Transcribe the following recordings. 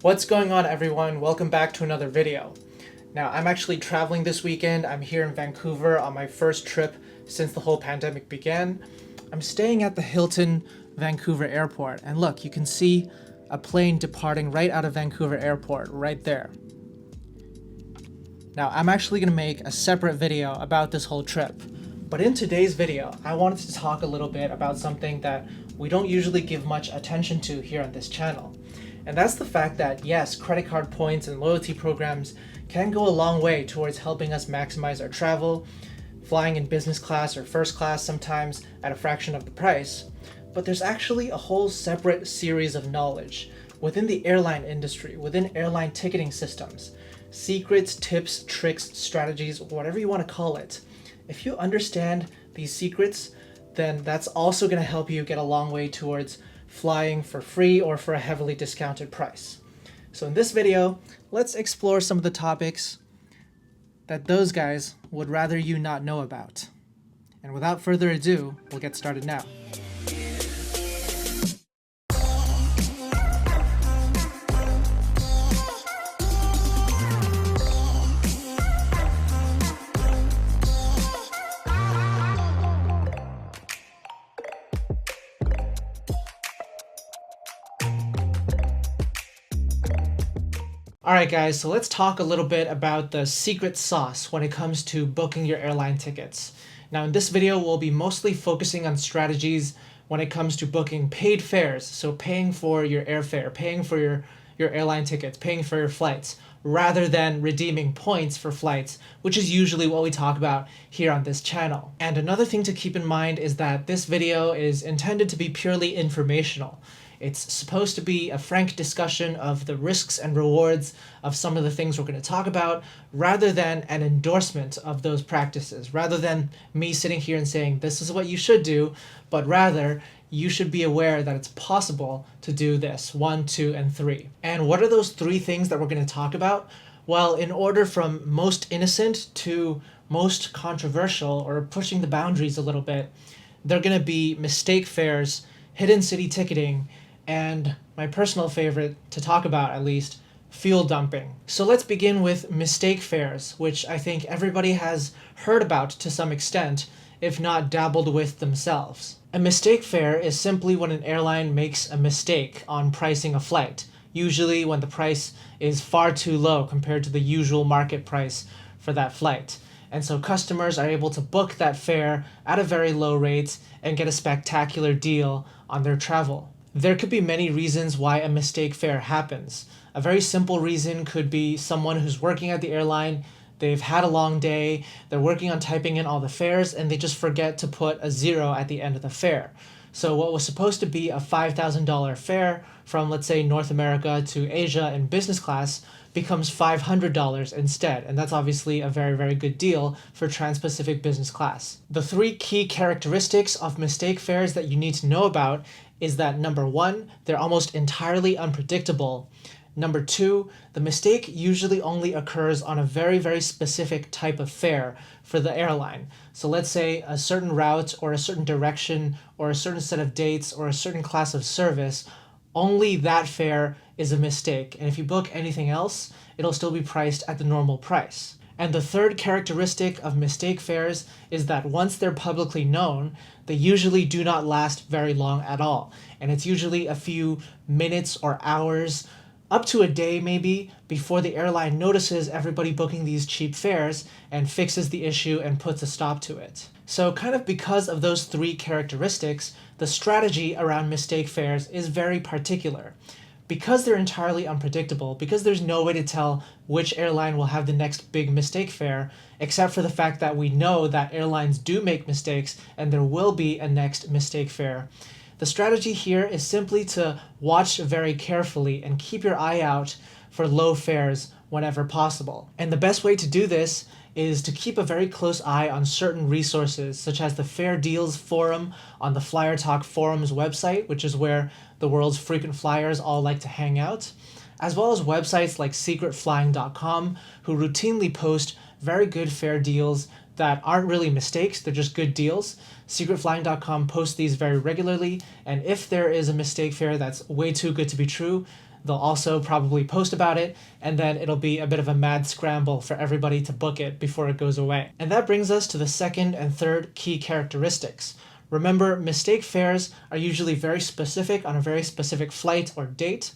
What's going on, everyone? Welcome back to another video. Now, I'm actually traveling this weekend. I'm here in Vancouver on my first trip since the whole pandemic began. I'm staying at the Hilton Vancouver Airport, and look, you can see a plane departing right out of Vancouver Airport right there. Now, I'm actually going to make a separate video about this whole trip, but in today's video, I wanted to talk a little bit about something that we don't usually give much attention to here on this channel. And that's the fact that, yes, credit card points and loyalty programs can go a long way towards helping us maximize our travel, flying in business class or first class sometimes at a fraction of the price. But there's actually a whole separate series of knowledge within the airline industry, within airline ticketing systems, secrets, tips, tricks, strategies, whatever you want to call it. If you understand these secrets, then that's also going to help you get a long way towards flying for free or for a heavily discounted price. So in this video, let's explore some of the topics that those guys would rather you not know about. And without further ado, we'll get started now. Alright guys, so let's talk a little bit about the secret sauce when it comes to booking your airline tickets. Now in this video, we'll be mostly focusing on strategies when it comes to booking paid fares, so paying for your airfare, paying for your airline tickets, paying for your flights, rather than redeeming points for flights, which is usually what we talk about here on this channel. And another thing to keep in mind is that this video is intended to be purely informational. It's supposed to be a frank discussion of the risks and rewards of some of the things we're going to talk about, rather than an endorsement of those practices, rather than me sitting here and saying, this is what you should do, but rather, you should be aware that it's possible to do this, 1, 2, and 3. And what are those 3 things that we're going to talk about? Well, in order from most innocent to most controversial, or pushing the boundaries a little bit, they're going to be mistake fares, hidden city ticketing, and my personal favorite to talk about, at least, fuel dumping. So let's begin with mistake fares, which I think everybody has heard about to some extent, if not dabbled with themselves. A mistake fare is simply when an airline makes a mistake on pricing a flight, usually when the price is far too low compared to the usual market price for that flight. And so customers are able to book that fare at a very low rate and get a spectacular deal on their travel. There could be many reasons why a mistake fare happens. A very simple reason could be someone who's working at the airline, they've had a long day, they're working on typing in all the fares, and they just forget to put a 0 at the end of the fare. So what was supposed to be a $5,000 fare from, let's say, North America to Asia in business class becomes $500 instead, and that's obviously a very, very good deal for Trans-Pacific business class. The 3 key characteristics of mistake fares that you need to know about is that number 1, they're almost entirely unpredictable. Number 2, the mistake usually only occurs on a very, very specific type of fare for the airline. So let's say a certain route or a certain direction or a certain set of dates or a certain class of service, only that fare is a mistake. And if you book anything else, it'll still be priced at the normal price. And the 3rd characteristic of mistake fares is that once they're publicly known, they usually do not last very long at all. And it's usually a few minutes or hours, up to a day maybe, before the airline notices everybody booking these cheap fares and fixes the issue and puts a stop to it. So kind of because of those 3 characteristics, the strategy around mistake fares is very particular. Because they're entirely unpredictable, because there's no way to tell which airline will have the next big mistake fare, except for the fact that we know that airlines do make mistakes and there will be a next mistake fare, the strategy here is simply to watch very carefully and keep your eye out for low fares whenever possible. And the best way to do this is to keep a very close eye on certain resources, such as the Fair Deals forum on the Flyer Talk forums website, which is where the world's frequent flyers all like to hang out, as well as websites like secretflying.com, who routinely post very good fare deals that aren't really mistakes, they're just good deals. Secretflying.com posts these very regularly, and if there is a mistake fare that's way too good to be true, They'll also probably post about it, and then it'll be a bit of a mad scramble for everybody to book it before it goes away. And that brings us to the second and third key characteristics. Remember, mistake fares are usually very specific on a very specific flight or date,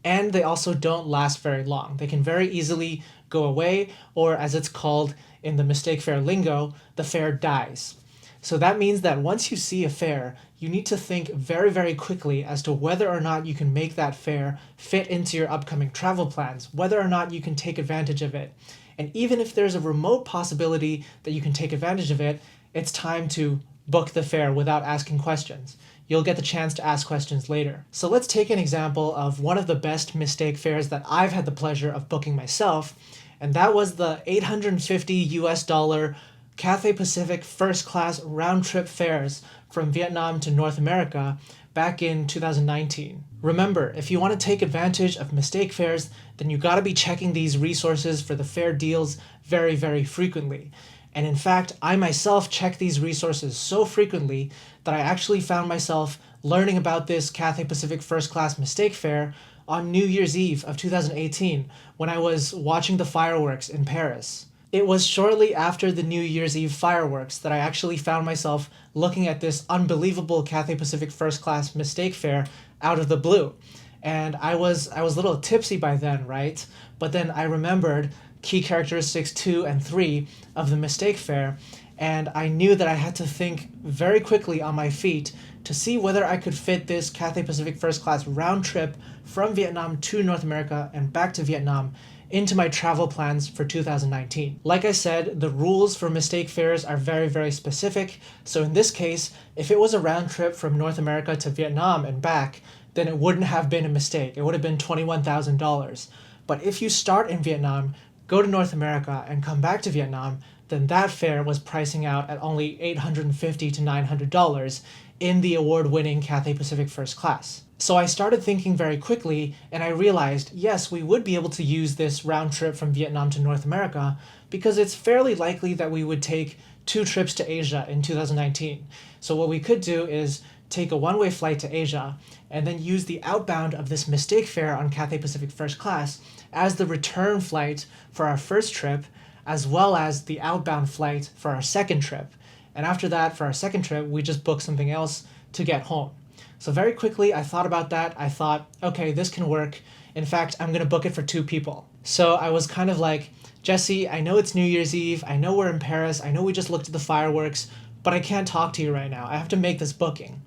and they also don't last very long. They can very easily go away, or as it's called in the mistake fare lingo, the fare dies. So that means that once you see a fare, you need to think very, very quickly as to whether or not you can make that fare fit into your upcoming travel plans, whether or not you can take advantage of it. And even if there's a remote possibility that you can take advantage of it, it's time to book the fare without asking questions. You'll get the chance to ask questions later. So let's take an example of one of the best mistake fares that I've had the pleasure of booking myself, and that was the $850 Cathay Pacific first class round trip fares from Vietnam to North America back in 2019. Remember, if you want to take advantage of mistake fares, then you got to be checking these resources for the fare deals very, very frequently. And in fact, I myself check these resources so frequently that I actually found myself learning about this Cathay Pacific first class mistake fare on New Year's Eve of 2018 when I was watching the fireworks in Paris. It was shortly after the New Year's Eve fireworks that I actually found myself looking at this unbelievable Cathay Pacific first class mistake fare out of the blue. And I was a little tipsy by then, right? But then I remembered key characteristics 2 and 3 of the mistake fare, and I knew that I had to think very quickly on my feet to see whether I could fit this Cathay Pacific first class round trip from Vietnam to North America and back to Vietnam into my travel plans for 2019. Like I said, the rules for mistake fares are very, very specific. So in this case, if it was a round trip from North America to Vietnam and back, then it wouldn't have been a mistake. It would have been $21,000. But if you start in Vietnam, go to North America, and come back to Vietnam, then that fare was pricing out at only $850 to $900 in the award-winning Cathay Pacific first class. So I started thinking very quickly, and I realized, yes, we would be able to use this round trip from Vietnam to North America because it's fairly likely that we would take 2 trips to Asia in 2019. So what we could do is take a one-way flight to Asia and then use the outbound of this mistake fare on Cathay Pacific first class as the return flight for our first trip, as well as the outbound flight for our second trip. And after that, for our second trip, we just book something else to get home. So very quickly, I thought about that. I thought, okay, this can work. In fact, I'm going to book it for 2 people. So I was kind of like, Jesse, I know it's New Year's Eve. I know we're in Paris. I know we just looked at the fireworks, but I can't talk to you right now. I have to make this booking.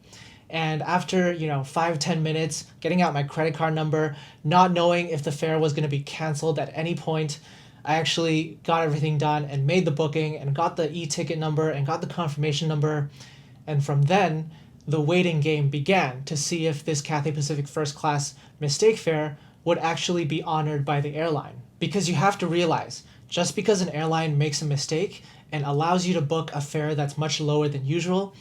And after, 5-10 minutes, getting out my credit card number, not knowing if the fare was going to be canceled at any point, I actually got everything done and made the booking and got the e-ticket number and got the confirmation number. And from then, the waiting game began to see if this Cathay Pacific first class mistake fare would actually be honored by the airline. Because you have to realize, just because an airline makes a mistake and allows you to book a fare that's much lower than usual,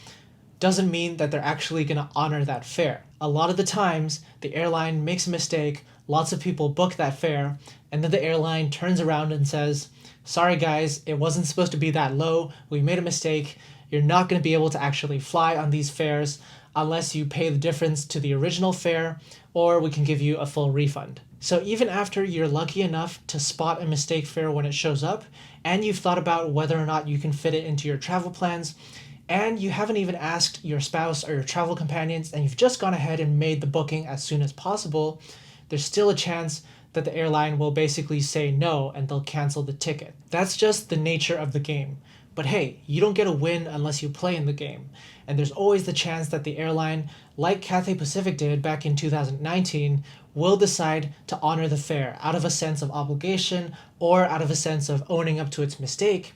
doesn't mean that they're actually going to honor that fare. A lot of the times, the airline makes a mistake, lots of people book that fare, and then the airline turns around and says, sorry guys, it wasn't supposed to be that low, we made a mistake, you're not going to be able to actually fly on these fares unless you pay the difference to the original fare, or we can give you a full refund. So even after you're lucky enough to spot a mistake fare when it shows up, and you've thought about whether or not you can fit it into your travel plans, and you haven't even asked your spouse or your travel companions, and you've just gone ahead and made the booking as soon as possible, there's still a chance that the airline will basically say no and they'll cancel the ticket. That's just the nature of the game. But hey, you don't get a win unless you play in the game. And there's always the chance that the airline, like Cathay Pacific did back in 2019, will decide to honor the fare out of a sense of obligation or out of a sense of owning up to its mistake.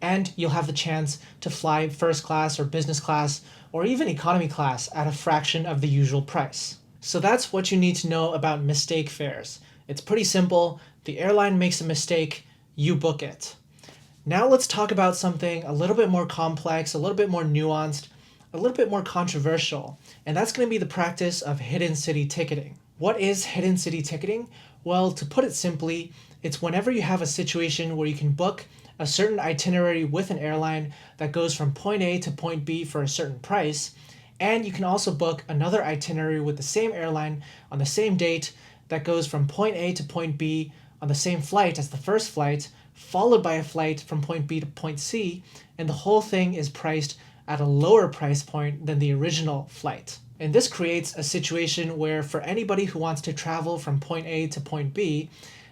And you'll have the chance to fly first class or business class or even economy class at a fraction of the usual price. So that's what you need to know about mistake fares. It's pretty simple. The airline makes a mistake, you book it. Now let's talk about something a little bit more complex, a little bit more nuanced, a little bit more controversial, and that's going to be the practice of hidden city ticketing. What is hidden city ticketing? Well, to put it simply, it's whenever you have a situation where you can book a certain itinerary with an airline that goes from point A to point B for a certain price, and you can also book another itinerary with the same airline on the same date that goes from point A to point B on the same flight as the first flight, followed by a flight from point B to point C, and the whole thing is priced at a lower price point than the original flight. And this creates a situation where for anybody who wants to travel from point A to point B,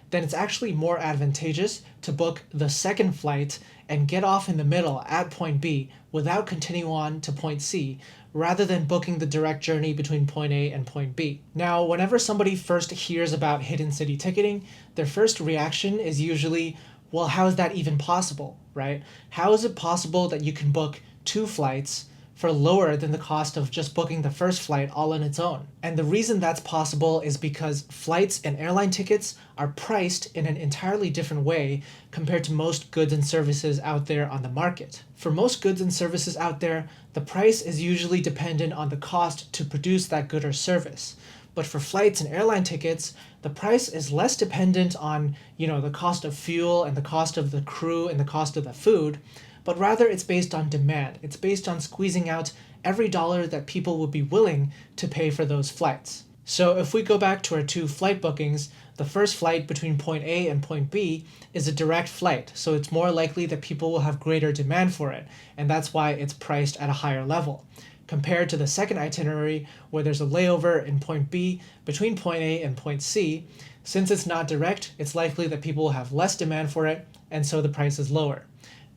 then it's actually more advantageous to book the second flight and get off in the middle at point B without continuing on to point C, rather than booking the direct journey between point A and point B. Now, whenever somebody first hears about hidden city ticketing, their first reaction is usually, well, how is that even possible, right? How is it possible that you can book two flights for lower than the cost of just booking the first flight all on its own? And the reason that's possible is because flights and airline tickets are priced in an entirely different way compared to most goods and services out there on the market. For most goods and services out there, the price is usually dependent on the cost to produce that good or service. But for flights and airline tickets, the price is less dependent on, the cost of fuel and the cost of the crew and the cost of the food, but rather it's based on demand. It's based on squeezing out every dollar that people would be willing to pay for those flights. So if we go back to our two flight bookings, the first flight between point A and point B is a direct flight, so it's more likely that people will have greater demand for it, and that's why it's priced at a higher level. Compared to the second itinerary, where there's a layover in point B between point A and point C, since it's not direct, it's likely that people will have less demand for it, and so the price is lower.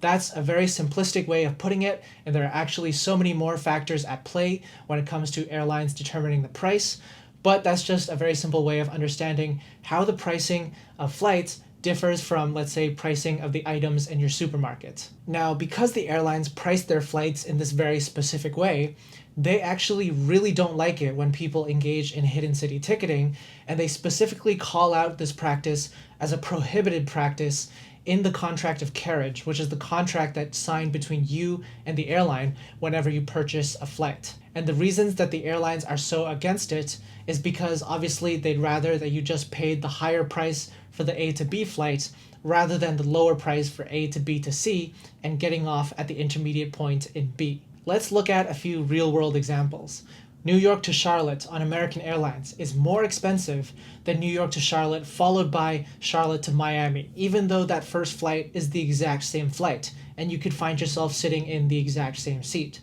That's a very simplistic way of putting it, and there are actually so many more factors at play when it comes to airlines determining the price, but that's just a very simple way of understanding how the pricing of flights differs from, let's say, pricing of the items in your supermarket. Now, because the airlines price their flights in this very specific way, they actually really don't like it when people engage in hidden city ticketing, and they specifically call out this practice as a prohibited practice in the contract of carriage, which is the contract that's signed between you and the airline whenever you purchase a flight. And the reasons that the airlines are so against it is because obviously they'd rather that you just paid the higher price for the A to B flight rather than the lower price for A to B to C and getting off at the intermediate point in B. Let's look at a few real-world examples. New York to Charlotte on American Airlines is more expensive than New York to Charlotte followed by Charlotte to Miami, even though that first flight is the exact same flight and you could find yourself sitting in the exact same seat.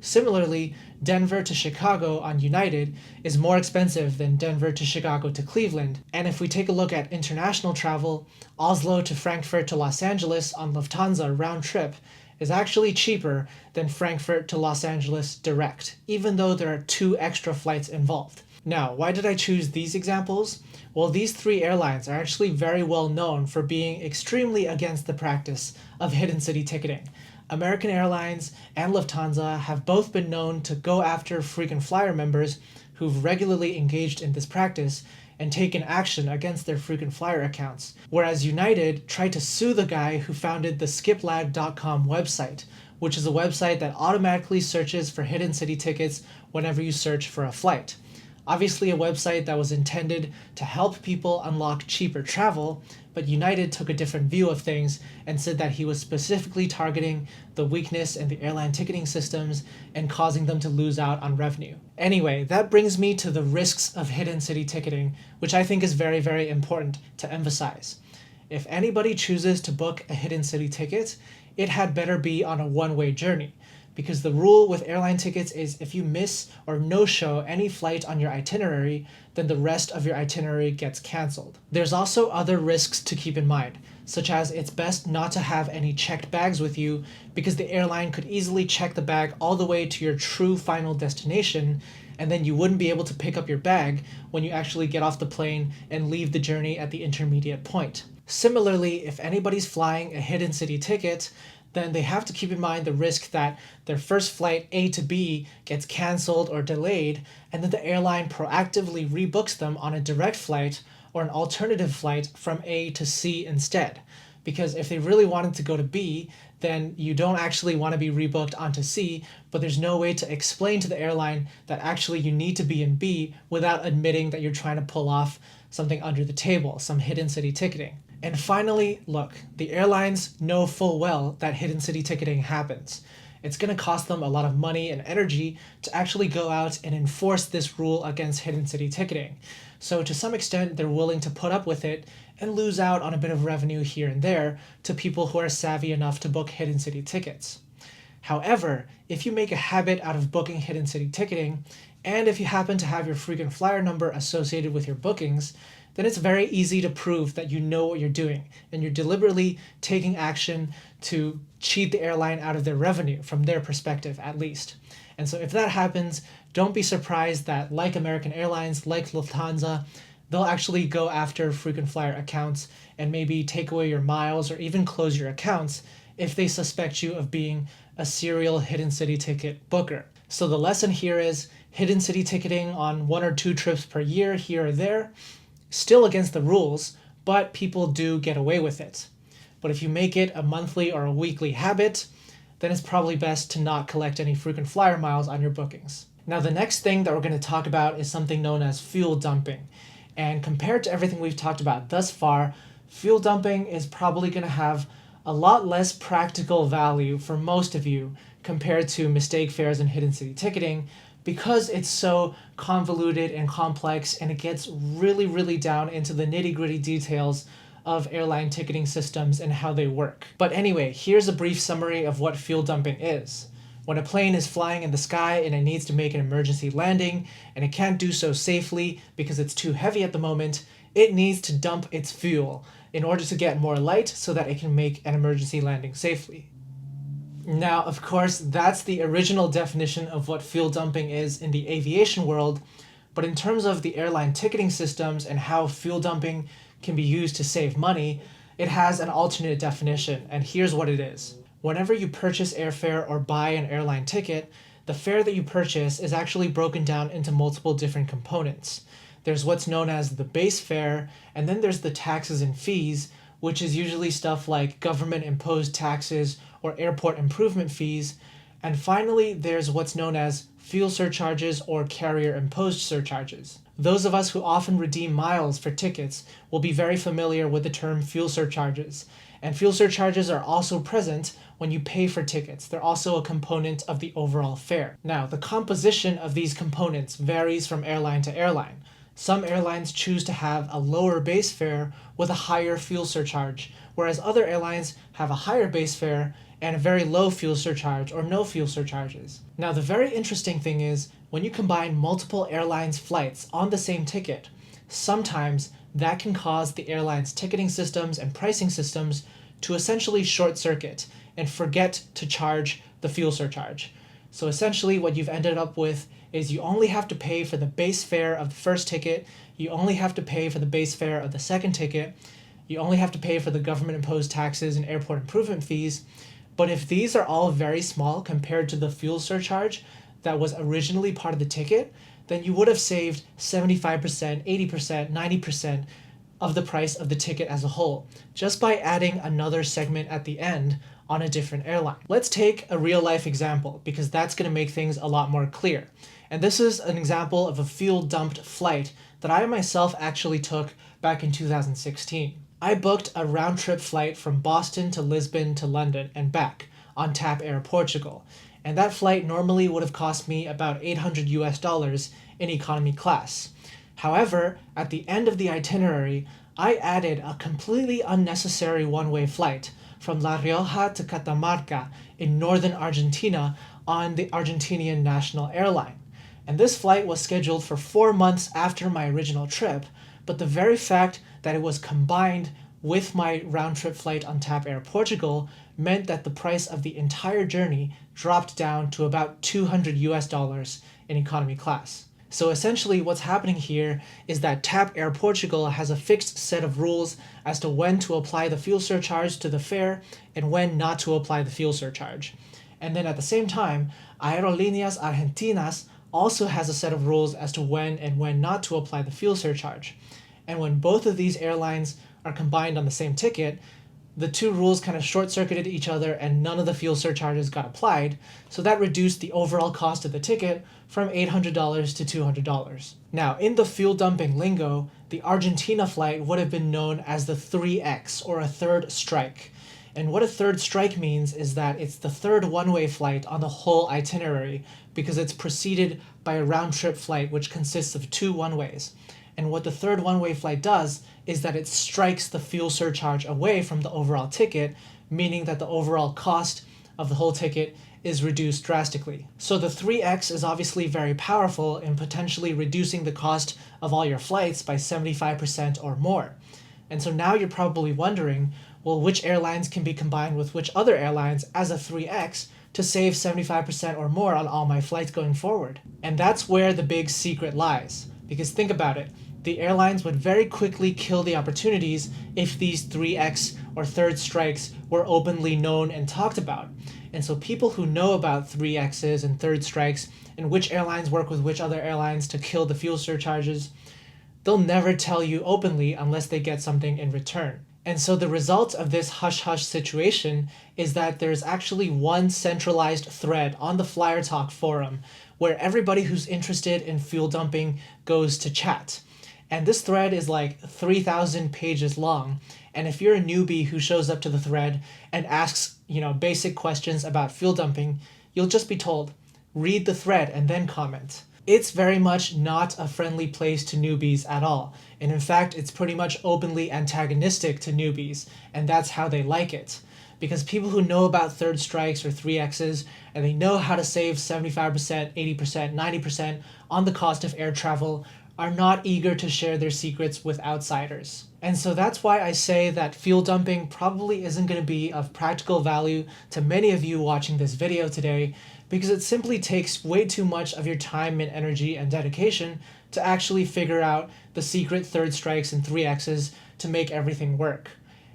Similarly, Denver to Chicago on United is more expensive than Denver to Chicago to Cleveland. And if we take a look at international travel, Oslo to Frankfurt to Los Angeles on Lufthansa round trip is actually cheaper than Frankfurt to Los Angeles direct, even though there are two extra flights involved. Now, why did I choose these examples? Well, these three airlines are actually very well known for being extremely against the practice of hidden city ticketing. American Airlines and Lufthansa have both been known to go after frequent flyer members who've regularly engaged in this practice and taken action against their frequent flyer accounts, whereas United tried to sue the guy who founded the skiplag.com website, which is a website that automatically searches for hidden city tickets whenever you search for a flight. Obviously a website that was intended to help people unlock cheaper travel, but United took a different view of things and said that he was specifically targeting the weakness in the airline ticketing systems and causing them to lose out on revenue. Anyway, that brings me to the risks of hidden city ticketing, which I think is very, very important to emphasize. If anybody chooses to book a hidden city ticket, it had better be on a one-way journey. Because the rule with airline tickets is if you miss or no-show any flight on your itinerary, then the rest of your itinerary gets canceled. There's also other risks to keep in mind, such as it's best not to have any checked bags with you because the airline could easily check the bag all the way to your true final destination, and then you wouldn't be able to pick up your bag when you actually get off the plane and leave the journey at the intermediate point. Similarly, if anybody's flying a hidden city ticket, then they have to keep in mind the risk that their first flight A to B gets canceled or delayed, and then the airline proactively rebooks them on a direct flight or an alternative flight from A to C instead. Because if they really wanted to go to B, then you don't actually want to be rebooked onto C, but there's no way to explain to the airline that actually you need to be in B without admitting that you're trying to pull off something under the table, some hidden city ticketing. And finally, look, the airlines know full well that hidden city ticketing happens. It's going to cost them a lot of money and energy to actually go out and enforce this rule against hidden city ticketing. So to some extent, they're willing to put up with it and lose out on a bit of revenue here and there to people who are savvy enough to book hidden city tickets. However, if you make a habit out of booking hidden city ticketing, and if you happen to have your frequent flyer number associated with your bookings, then it's very easy to prove that you know what you're doing and you're deliberately taking action to cheat the airline out of their revenue, from their perspective at least. And so if that happens, don't be surprised that, like American Airlines, like Lufthansa, they'll actually go after frequent flyer accounts and maybe take away your miles or even close your accounts if they suspect you of being a serial hidden city ticket booker. So the lesson here is hidden city ticketing on 1 or 2 trips per year here or there, still against the rules, but people do get away with it. But if you make it a monthly or a weekly habit, then it's probably best to not collect any frequent flyer miles on your bookings. Now, the next thing that we're going to talk about is something known as fuel dumping. And compared to everything we've talked about thus far, fuel dumping is probably going to have a lot less practical value for most of you compared to mistake fares and hidden city ticketing, because it's so convoluted and complex and it gets really, really down into the nitty-gritty details of airline ticketing systems and how they work. But anyway, here's a brief summary of what fuel dumping is. When a plane is flying in the sky and it needs to make an emergency landing and it can't do so safely because it's too heavy at the moment, it needs to dump its fuel in order to get more light so that it can make an emergency landing safely. Now, of course, that's the original definition of what fuel dumping is in the aviation world, but in terms of the airline ticketing systems and how fuel dumping can be used to save money, it has an alternate definition, and here's what it is. Whenever you purchase airfare or buy an airline ticket, the fare that you purchase is actually broken down into multiple different components. There's what's known as the base fare, and then there's the taxes and fees, which is usually stuff like government-imposed taxes or airport improvement fees. And finally, there's what's known as fuel surcharges or carrier-imposed surcharges. Those of us who often redeem miles for tickets will be very familiar with the term fuel surcharges. And fuel surcharges are also present when you pay for tickets. They're also a component of the overall fare. Now, the composition of these components varies from airline to airline. Some airlines choose to have a lower base fare with a higher fuel surcharge, whereas other airlines have a higher base fare and a very low fuel surcharge or no fuel surcharges. Now, the very interesting thing is when you combine multiple airlines' flights on the same ticket, sometimes that can cause the airline's ticketing systems and pricing systems to essentially short circuit and forget to charge the fuel surcharge. So essentially what you've ended up with is you only have to pay for the base fare of the first ticket, you only have to pay for the base fare of the second ticket, you only have to pay for the government-imposed taxes and airport improvement fees. But if these are all very small compared to the fuel surcharge that was originally part of the ticket, then you would have saved 75%, 80%, 90% of the price of the ticket as a whole, just by adding another segment at the end on a different airline. Let's take a real life example, because that's going to make things a lot more clear. And this is an example of a fuel dumped flight that I myself actually took back in 2016. I booked a round trip flight from Boston to Lisbon to London and back on TAP Air Portugal. And that flight normally would have cost me about $800 in economy class. However, at the end of the itinerary, I added a completely unnecessary one-way flight from La Rioja to Catamarca in northern Argentina on the Argentinian national airline. And this flight was scheduled for 4 months after my original trip, but the very fact that it was combined with my round-trip flight on TAP Air Portugal meant that the price of the entire journey dropped down to about $200 in economy class. So essentially what's happening here is that TAP Air Portugal has a fixed set of rules as to when to apply the fuel surcharge to the fare and when not to apply the fuel surcharge. And then at the same time, Aerolíneas Argentinas also has a set of rules as to when and when not to apply the fuel surcharge. And when both of these airlines are combined on the same ticket, the two rules kind of short-circuited each other and none of the fuel surcharges got applied, so that reduced the overall cost of the ticket from $800 to $200. Now, in the fuel dumping lingo, the Argentina flight would have been known as the 3X, or a third strike. And what a third strike means is that it's the third one-way flight on the whole itinerary because it's preceded by a round-trip flight which consists of 2 one-ways. And what the third one-way flight does is that it strikes the fuel surcharge away from the overall ticket, meaning that the overall cost of the whole ticket is reduced drastically. So the 3x is obviously very powerful in potentially reducing the cost of all your flights by 75% or more. And so now you're probably wondering, well, which airlines can be combined with which other airlines as a 3x to save 75% or more on all my flights going forward? And that's where the big secret lies. Because think about it, the airlines would very quickly kill the opportunities if these 3x or third strikes were openly known and talked about. And so people who know about 3x's and third strikes and which airlines work with which other airlines to kill the fuel surcharges, they'll never tell you openly unless they get something in return. And so the result of this hush-hush situation is that there's actually one centralized thread on the Flyer Talk forum where everybody who's interested in fuel dumping goes to chat. And this thread is like 3,000 pages long. And if you're a newbie who shows up to the thread and asks, basic questions about fuel dumping, you'll just be told, read the thread and then comment. It's very much not a friendly place to newbies at all. And in fact, it's pretty much openly antagonistic to newbies, and that's how they like it. Because people who know about third strikes or 3x's and they know how to save 75%, 80%, 90% on the cost of air travel are not eager to share their secrets with outsiders. And so that's why I say that fuel dumping probably isn't going to be of practical value to many of you watching this video today, because it simply takes way too much of your time and energy and dedication to actually figure out the secret third strikes and 3x's to make everything work.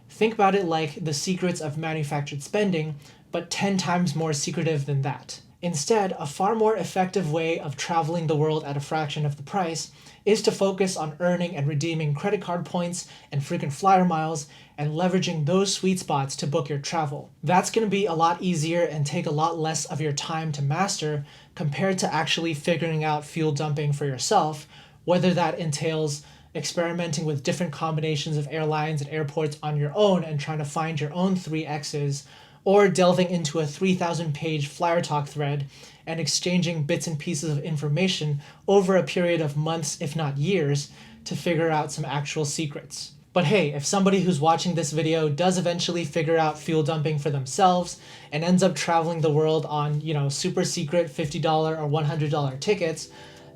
Think about it like the secrets of manufactured spending, but 10 times more secretive than that. Instead, a far more effective way of traveling the world at a fraction of the price is to focus on earning and redeeming credit card points and frequent flyer miles and leveraging those sweet spots to book your travel. That's going to be a lot easier and take a lot less of your time to master compared to actually figuring out fuel dumping for yourself, whether that entails experimenting with different combinations of airlines and airports on your own and trying to find your own 3x's, or delving into a 3,000-page Flyer Talk thread and exchanging bits and pieces of information over a period of months, if not years, to figure out some actual secrets. But hey, if somebody who's watching this video does eventually figure out fuel dumping for themselves and ends up traveling the world on, super secret $50 or $100 tickets,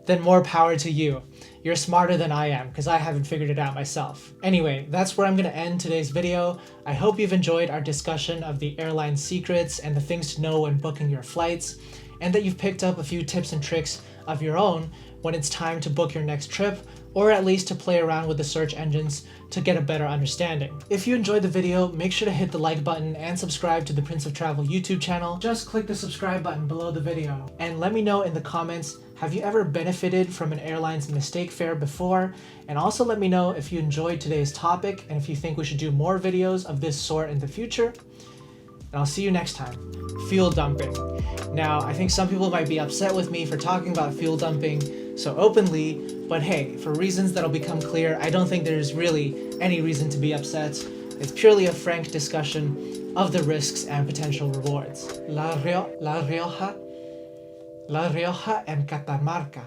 then more power to you. You're smarter than I am, because I haven't figured it out myself. Anyway, that's where I'm going to end today's video. I hope you've enjoyed our discussion of the airline secrets and the things to know when booking your flights, and that you've picked up a few tips and tricks of your own when it's time to book your next trip, or at least to play around with the search engines to get a better understanding. If you enjoyed the video, make sure to hit the like button and subscribe to the Prince of Travel YouTube channel. Just click the subscribe button below the video. And let me know in the comments, have you ever benefited from an airline's mistake fare before? And also let me know if you enjoyed today's topic and if you think we should do more videos of this sort in the future. And I'll see you next time. Fuel dumping. Now, I think some people might be upset with me for talking about fuel dumping so openly, but hey, for reasons that'll become clear, I don't think there's really any reason to be upset. It's purely a frank discussion of the risks and potential rewards. La Rioja en Catamarca.